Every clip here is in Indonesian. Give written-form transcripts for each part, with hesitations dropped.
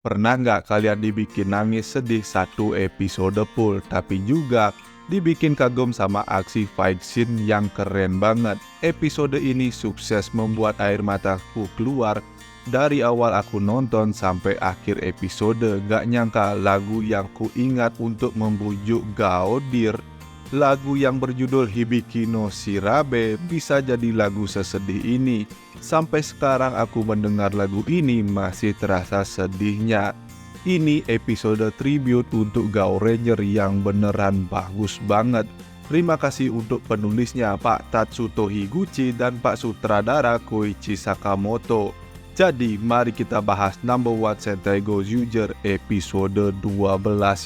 Pernah nggak kalian dibikin nangis sedih satu episode full, tapi juga dibikin kagum sama aksi fight scene yang keren banget? Episode ini sukses membuat air mataku keluar dari awal aku nonton sampai akhir episode. Gak nyangka lagu yang ku ingat untuk membujuk Gaudir, lagu yang berjudul Hibiki no Shirabe, bisa jadi lagu sesedih ini. Sampai sekarang aku mendengar lagu ini masih terasa sedihnya. Ini episode tribute untuk Gao Ranger yang beneran bagus banget. Terima kasih untuk penulisnya Pak Tatsuto Higuchi dan Pak Sutradara Koichi Sakamoto. Jadi mari kita bahas Number One Sentai Gojujutsu episode 12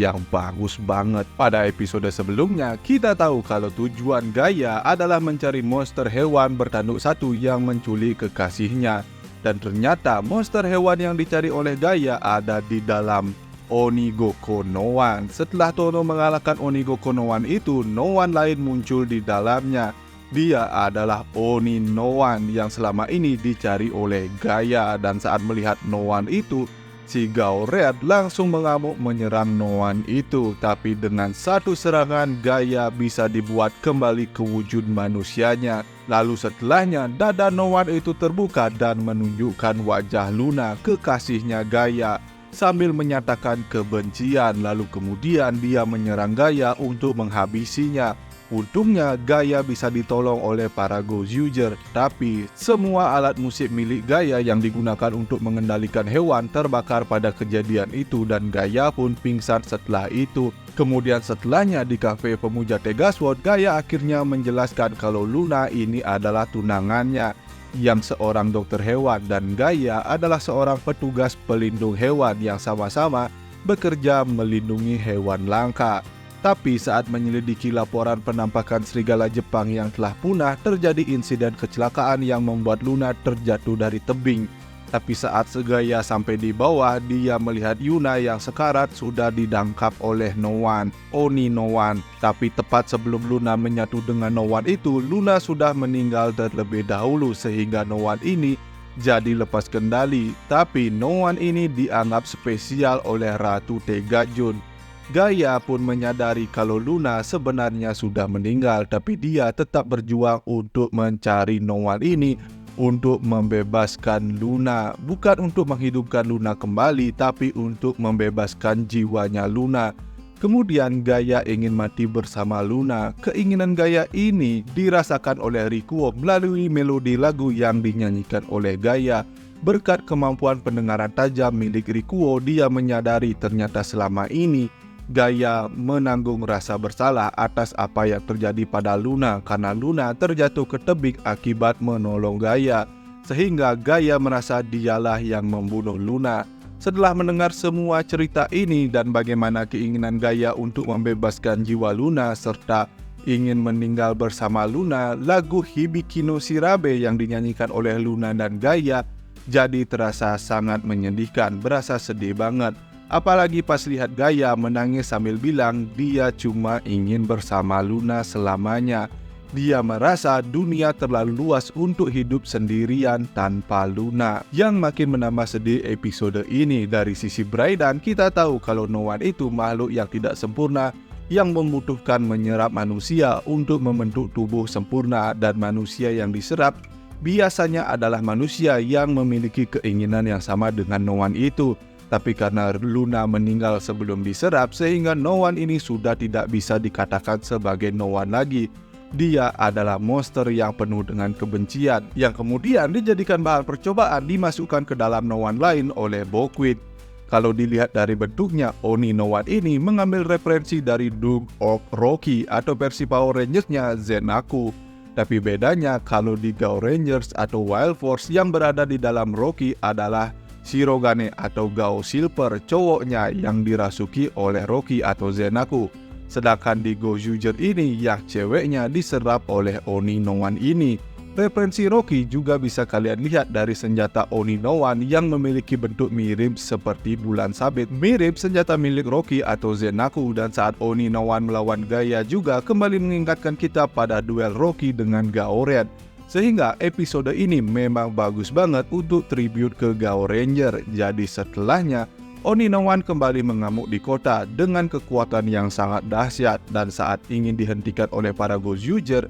yang bagus banget. Pada episode sebelumnya kita tahu kalau tujuan Gaia adalah mencari monster hewan bertanduk satu yang menculik kekasihnya. Dan ternyata monster hewan yang dicari oleh Gaia ada di dalam Onigoko no One. Setelah Tono mengalahkan Onigoko no One itu, no one lain muncul di dalamnya. Dia adalah Oni no One yang selama ini dicari oleh Gaia, dan saat melihat no one itu, si Gao Red langsung mengamuk menyerang no one itu. Tapi dengan satu serangan Gaia bisa dibuat kembali ke wujud manusianya. Lalu setelahnya dada no one itu terbuka dan menunjukkan wajah Luna, kekasihnya Gaia, sambil menyatakan kebencian. Lalu kemudian dia menyerang Gaia untuk menghabisinya. Untungnya Gaia bisa ditolong oleh para Gojujutsu, tapi semua alat musik milik Gaia yang digunakan untuk mengendalikan hewan terbakar pada kejadian itu, dan Gaia pun pingsan setelah itu. Kemudian setelahnya di kafe pemuja Tegasword, Gaia akhirnya menjelaskan kalau Luna ini adalah tunangannya yang seorang dokter hewan, dan Gaia adalah seorang petugas pelindung hewan yang sama-sama bekerja melindungi hewan langka. Tapi saat menyelidiki laporan penampakan serigala Jepang yang telah punah, terjadi insiden kecelakaan yang membuat Luna terjatuh dari tebing. Tapi saat Gaia sampai di bawah, dia melihat Yuna yang sekarat sudah didangkap oleh no one, Oni no One. Tapi tepat sebelum Luna menyatu dengan no one itu, Luna sudah meninggal terlebih dahulu, sehingga no one ini jadi lepas kendali. Tapi no one ini dianggap spesial oleh Ratu Tegajun. Gaia pun menyadari kalau Luna sebenarnya sudah meninggal, tapi dia tetap berjuang untuk mencari no one ini untuk membebaskan Luna. Bukan untuk menghidupkan Luna kembali, tapi untuk membebaskan jiwanya Luna. Kemudian Gaia ingin mati bersama Luna. Keinginan Gaia ini dirasakan oleh Rikuo melalui melodi lagu yang dinyanyikan oleh Gaia. Berkat kemampuan pendengaran tajam milik Rikuo, dia menyadari ternyata selama ini Gaia menanggung rasa bersalah atas apa yang terjadi pada Luna, karena Luna terjatuh ke tebing akibat menolong Gaia, sehingga Gaia merasa dialah yang membunuh Luna. Setelah mendengar semua cerita ini dan bagaimana keinginan Gaia untuk membebaskan jiwa Luna serta ingin meninggal bersama Luna, lagu Hibiki no Shirabe yang dinyanyikan oleh Luna dan Gaia jadi terasa sangat menyedihkan, berasa sedih banget. Apalagi pas lihat Gaia menangis sambil bilang dia cuma ingin bersama Luna selamanya. Dia merasa dunia terlalu luas untuk hidup sendirian tanpa Luna. Yang makin menambah sedih episode ini, dari sisi Braidan kita tahu kalau no one itu makhluk yang tidak sempurna, yang membutuhkan menyerap manusia untuk membentuk tubuh sempurna, dan manusia yang diserap biasanya adalah manusia yang memiliki keinginan yang sama dengan no one itu. Tapi karena Luna meninggal sebelum diserap, sehingga no one ini sudah tidak bisa dikatakan sebagai no one lagi. Dia adalah monster yang penuh dengan kebencian, yang kemudian dijadikan bahan percobaan dimasukkan ke dalam no one lain oleh Bokuin. Kalau dilihat dari bentuknya, Oni no One ini mengambil referensi dari Doom of Rocky atau versi Power Rangers-nya Zenaku. Tapi bedanya kalau di Gao Rangers atau Wild Force yang berada di dalam Rocky adalah Shirogane atau Gao Silver, cowoknya yang dirasuki oleh Rocky atau Zenaku. Sedangkan di Gojujutsu ini yang ceweknya diserap oleh Oni no One ini. Referensi Rocky juga bisa kalian lihat dari senjata Oni no One yang memiliki bentuk mirip seperti bulan sabit, mirip senjata milik Rocky atau Zenaku. Dan saat Oni no One melawan Gaia juga kembali mengingatkan kita pada duel Rocky dengan Gao Red. Sehingga episode ini memang bagus banget untuk tribute ke Gao Ranger. Jadi setelahnya Oni no One kembali mengamuk di kota dengan kekuatan yang sangat dahsyat, dan saat ingin dihentikan oleh para Gozyuger,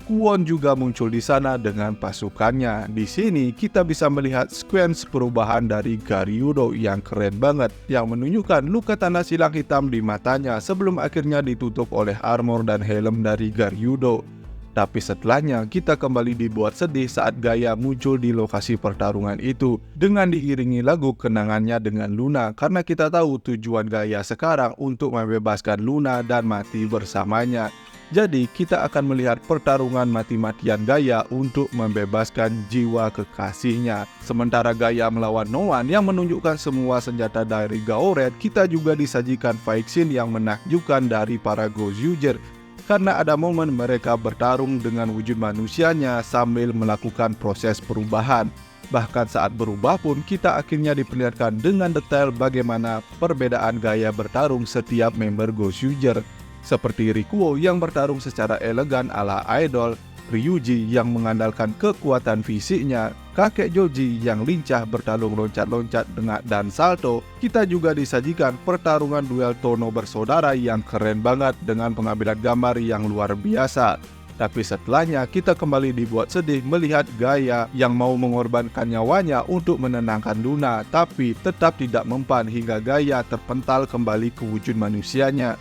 Kwon juga muncul di sana dengan pasukannya. Di sini kita bisa melihat sequence perubahan dari Garyudo yang keren banget, yang menunjukkan luka tanda silang hitam di matanya sebelum akhirnya ditutup oleh armor dan helm dari Garyudo. Tapi setelahnya kita kembali dibuat sedih saat Gaia muncul di lokasi pertarungan itu dengan diiringi lagu kenangannya dengan Luna, karena kita tahu tujuan Gaia sekarang untuk membebaskan Luna dan mati bersamanya. Jadi kita akan melihat pertarungan mati-matian Gaia untuk membebaskan jiwa kekasihnya. Sementara Gaia melawan No One yang menunjukkan semua senjata dari Gaored, kita juga disajikan fight scene yang menakjubkan dari para Gozyuger, karena ada momen mereka bertarung dengan wujud manusianya sambil melakukan proses perubahan. Bahkan saat berubah pun kita akhirnya diperlihatkan dengan detail bagaimana perbedaan gaya bertarung setiap member Gozyuger. Seperti Rikuo yang bertarung secara elegan ala idol, Ryuji yang mengandalkan kekuatan fisiknya, kakek Joji yang lincah bertarung loncat-loncat dan salto. Kita juga disajikan pertarungan duel Tono bersaudara yang keren banget dengan pengambilan gambar yang luar biasa. Tapi setelahnya kita kembali dibuat sedih melihat Gaia yang mau mengorbankan nyawanya untuk menenangkan Luna, tapi tetap tidak mempan hingga Gaia terpental kembali ke wujud manusianya.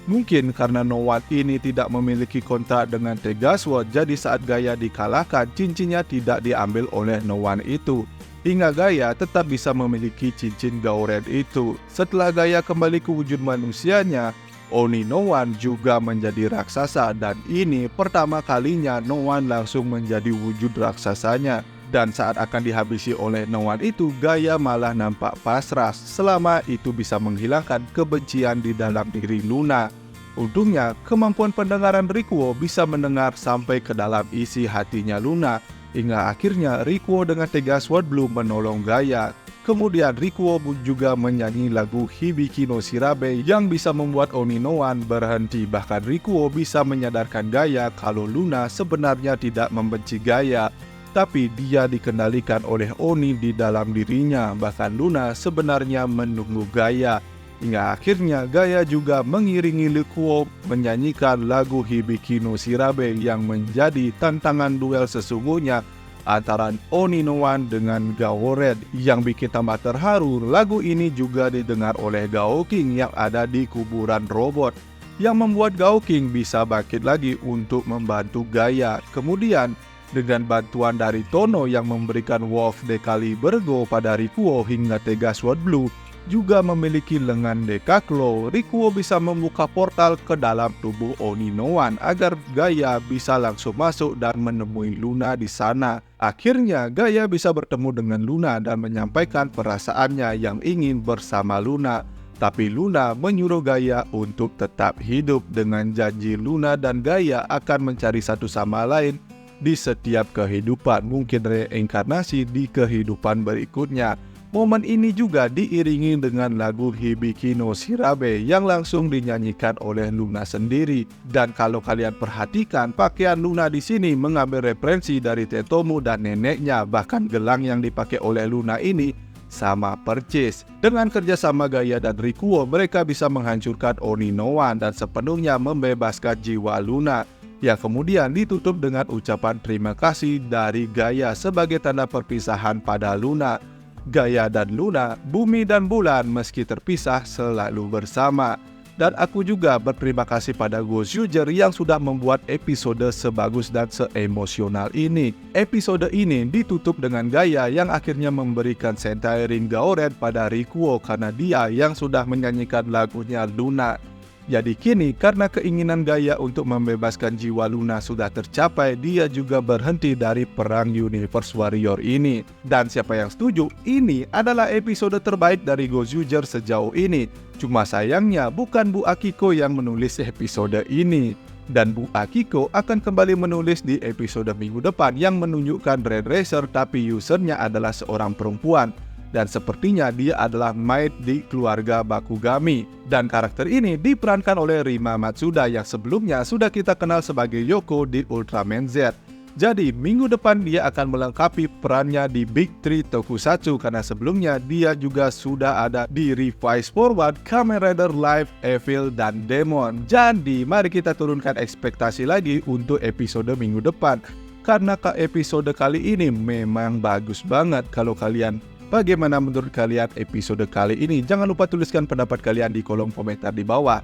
Mungkin karena No One ini tidak memiliki kontrak dengan Tegasword, jadi saat Gaia dikalahkan, cincinnya tidak diambil oleh No One itu. Hingga Gaia tetap bisa memiliki cincin Gaored itu. Setelah Gaia kembali ke wujud manusianya, Oni No One juga menjadi raksasa, dan ini pertama kalinya No One langsung menjadi wujud raksasanya. Dan saat akan dihabisi oleh No One itu, Gaia malah nampak pasrah selama itu bisa menghilangkan kebencian di dalam diri Luna. Untungnya, kemampuan pendengaran Rikuo bisa mendengar sampai ke dalam isi hatinya Luna, hingga akhirnya Rikuo dengan Tegasword Blue menolong Gaia. Kemudian Rikuo juga menyanyi lagu Hibiki no Shirabe yang bisa membuat Oni no One berhenti. Bahkan Rikuo bisa menyadarkan Gaia kalau Luna sebenarnya tidak membenci Gaia, tapi dia dikendalikan oleh Oni di dalam dirinya. Bahkan Luna sebenarnya menunggu Gaia. Hingga akhirnya Gaia juga mengiringi Rikuo menyanyikan lagu Hibiki no Shirabe yang menjadi tantangan duel sesungguhnya antara Oni no One dengan Gaored. Yang bikin tambah terharu, lagu ini juga didengar oleh Gao-King yang ada di kuburan robot, yang membuat Gao-King bisa bangkit lagi untuk membantu Gaia. Kemudian dengan bantuan dari Tono yang memberikan Wolf Dekali Bergo pada Rikuo hingga Tegasword Blue juga memiliki lengan Dekaklo, Rikuo bisa membuka portal ke dalam tubuh Oni no One agar Gaia bisa langsung masuk dan menemui Luna di sana. Akhirnya Gaia bisa bertemu dengan Luna dan menyampaikan perasaannya yang ingin bersama Luna. Tapi Luna menyuruh Gaia untuk tetap hidup dengan janji Luna dan Gaia akan mencari satu sama lain di setiap kehidupan, mungkin reinkarnasi di kehidupan berikutnya. Momen ini juga diiringi dengan lagu Hibiki no Shirabe yang langsung dinyanyikan oleh Luna sendiri. Dan kalau kalian perhatikan, pakaian Luna di sini mengambil referensi dari Tetomu dan neneknya. Bahkan gelang yang dipakai oleh Luna ini sama percis. Dengan kerjasama Gaia dan Rikuo, mereka bisa menghancurkan Oni no One dan sepenuhnya membebaskan jiwa Luna, yang kemudian ditutup dengan ucapan terima kasih dari Gaia sebagai tanda perpisahan pada Luna. Gaia dan Luna, bumi dan bulan meski terpisah selalu bersama. Dan aku juga berterima kasih pada Gozyuger yang sudah membuat episode sebagus dan seemosional ini. Episode ini ditutup dengan Gaia yang akhirnya memberikan Sentai Ring Gaored pada Rikuo karena dia yang sudah menyanyikan lagunya Luna. Jadi kini karena keinginan Gaia untuk membebaskan jiwa Luna sudah tercapai, dia juga berhenti dari perang Universe Warrior ini. Dan siapa yang setuju, ini adalah episode terbaik dari Gozyuger sejauh ini. Cuma sayangnya bukan Bu Akiko yang menulis episode ini. Dan Bu Akiko akan kembali menulis di episode minggu depan yang menunjukkan Red Racer tapi usernya adalah seorang perempuan. Dan sepertinya dia adalah maid di keluarga Bakugami. Dan karakter ini diperankan oleh Rima Matsuda yang sebelumnya sudah kita kenal sebagai Yoko di Ultraman Z. Jadi minggu depan dia akan melengkapi perannya di Big Three Tokusatsu karena sebelumnya dia juga sudah ada di Revise Forward, Kamen Rider Live, Evil, dan Demon. Jadi mari kita turunkan ekspektasi lagi untuk episode minggu depan. Karena ke episode kali ini memang bagus banget. Kalau kalian, bagaimana menurut kalian episode kali ini? Jangan lupa tuliskan pendapat kalian di kolom komentar di bawah.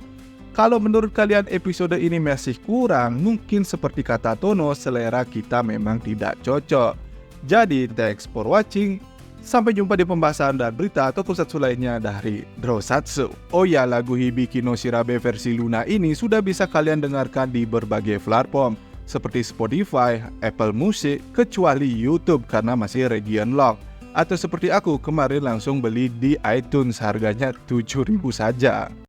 Kalau menurut kalian episode ini masih kurang, mungkin seperti kata Tono, selera kita memang tidak cocok. Jadi, thanks for watching. Sampai jumpa di pembahasan dan berita tokusatsu lainnya dari Drosatsu. Oh ya, lagu Hibiki no Shirabe versi Luna ini sudah bisa kalian dengarkan di berbagai platform seperti Spotify, Apple Music, kecuali YouTube karena masih region lock. Atau seperti aku kemarin langsung beli di iTunes, harganya 7.000 saja.